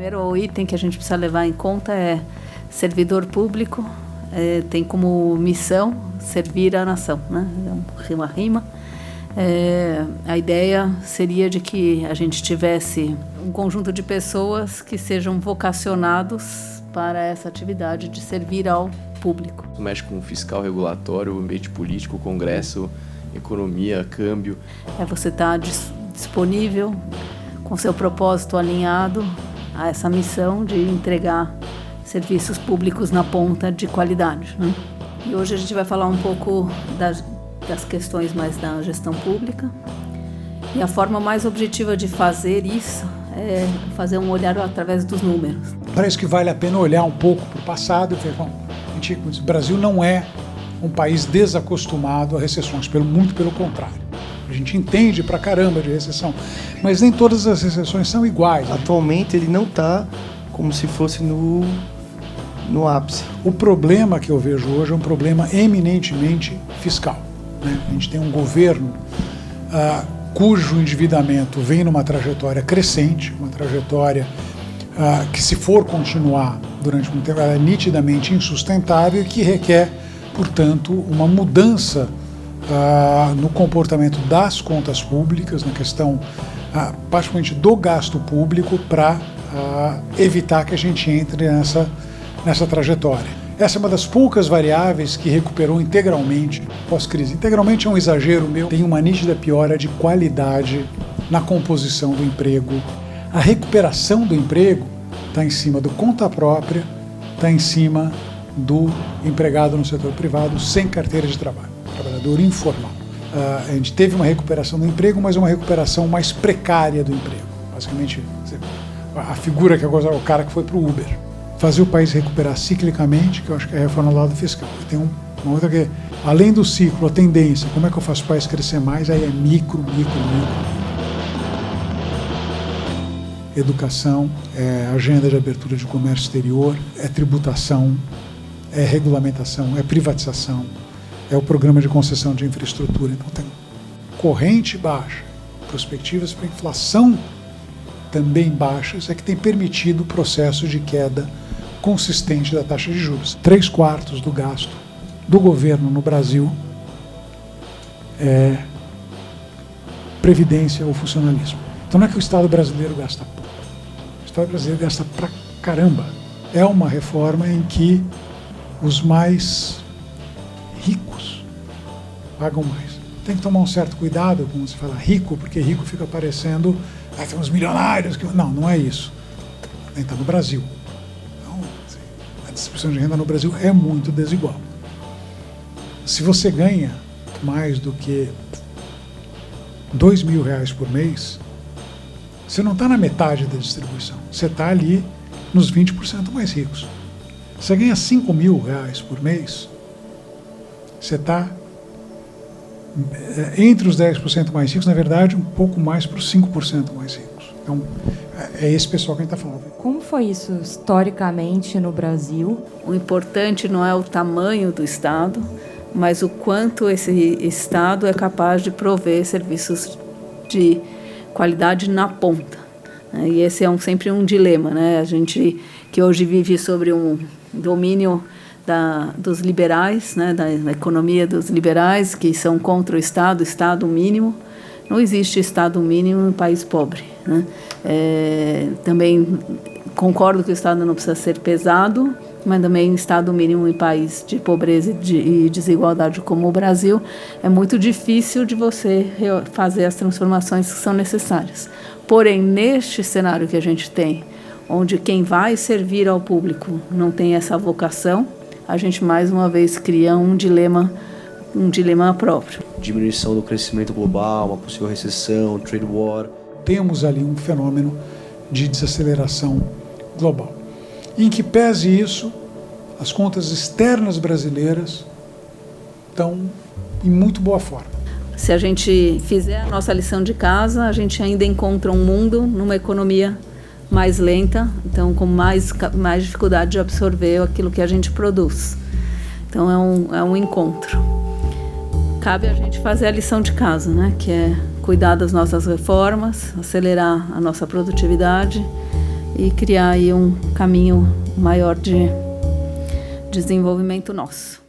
primeiro item que a gente precisa levar em conta é servidor público, tem como missão servir a nação, né? É uma rima. A ideia seria de que a gente tivesse um conjunto de pessoas que sejam vocacionados para essa atividade de servir ao público. Mexe com o fiscal, regulatório, ambiente político, congresso, economia, câmbio. Você está disponível, com seu propósito alinhado a essa missão de entregar serviços públicos na ponta de qualidade, né? E hoje a gente vai falar um pouco das questões mais da gestão pública. E a forma mais objetiva de fazer isso é fazer um olhar através dos números. Parece que vale a pena olhar um pouco para o passado e ver, o Brasil não é um país desacostumado a recessões, muito pelo contrário. A gente entende pra caramba de recessão, mas nem todas as recessões são iguais. Atualmente ele não está como se fosse no ápice. O problema que eu vejo hoje é um problema eminentemente fiscal, né? A gente tem um governo cujo endividamento vem numa trajetória crescente, uma trajetória que, se for continuar durante muito tempo, é nitidamente insustentável e que requer, portanto, uma mudança no comportamento das contas públicas, na questão particularmente do gasto público, para evitar que a gente entre nessa trajetória. Essa é uma das poucas variáveis que recuperou integralmente pós-crise. Integralmente é um exagero meu. Tem uma nítida piora de qualidade na composição do emprego. A recuperação do emprego está em cima do conta própria, está em cima do empregado no setor privado sem carteira de trabalho, trabalhador informal. A gente teve uma recuperação do emprego, mas uma recuperação mais precária do emprego. Basicamente, a figura que agora é o cara que foi para o Uber. Fazer o país recuperar ciclicamente, que eu acho que é a reforma do lado fiscal. E tem uma outra que, além do ciclo, a tendência, como é que eu faço o país crescer mais, aí é micro. Educação, é agenda de abertura de comércio exterior, é tributação, é regulamentação, é privatização, é o programa de concessão de infraestrutura. Então tem corrente baixa, perspectivas para inflação também baixas, é que tem permitido o processo de queda consistente da taxa de juros. 3/4 do gasto do governo no Brasil é previdência ou funcionalismo. Então não é que o Estado brasileiro gasta pouco. O Estado brasileiro gasta pra caramba. É uma reforma em que os mais ricos pagam mais. Tem que tomar um certo cuidado quando se fala rico, porque rico fica parecendo tem uns milionários. Não é isso. Nem está no Brasil. Então, a distribuição de renda no Brasil é muito desigual. Se você ganha mais do que R$2.000 por mês, você não está na metade da distribuição. Você está ali nos 20% mais ricos. Você ganha R$5.000 por mês, você está entre os 10% mais ricos, na verdade, um pouco mais para os 5% mais ricos. Então, é esse pessoal que a gente está falando. Como foi isso historicamente no Brasil? O importante não é o tamanho do Estado, mas o quanto esse Estado é capaz de prover serviços de qualidade na ponta. E esse é sempre um dilema, né? A gente que hoje vive sobre um domínio dos liberais, né? Da economia dos liberais, que são contra o Estado mínimo. Não existe Estado mínimo em um país pobre, né? Também concordo que o Estado não precisa ser pesado, mas também Estado mínimo em país de pobreza e desigualdade como o Brasil, é muito difícil de você fazer as transformações que são necessárias. Porém, neste cenário que a gente tem, onde quem vai servir ao público não tem essa vocação, a gente mais uma vez cria um dilema próprio. Diminuição do crescimento global, uma possível recessão, trade war. Temos ali um fenômeno de desaceleração global. Em que pese isso, as contas externas brasileiras estão em muito boa forma. Se a gente fizer a nossa lição de casa, a gente ainda encontra um mundo numa economia mais lenta, então com mais dificuldade de absorver aquilo que a gente produz. Então é um encontro. Cabe a gente fazer a lição de casa, né? Que é cuidar das nossas reformas, acelerar a nossa produtividade e criar aí um caminho maior de desenvolvimento nosso.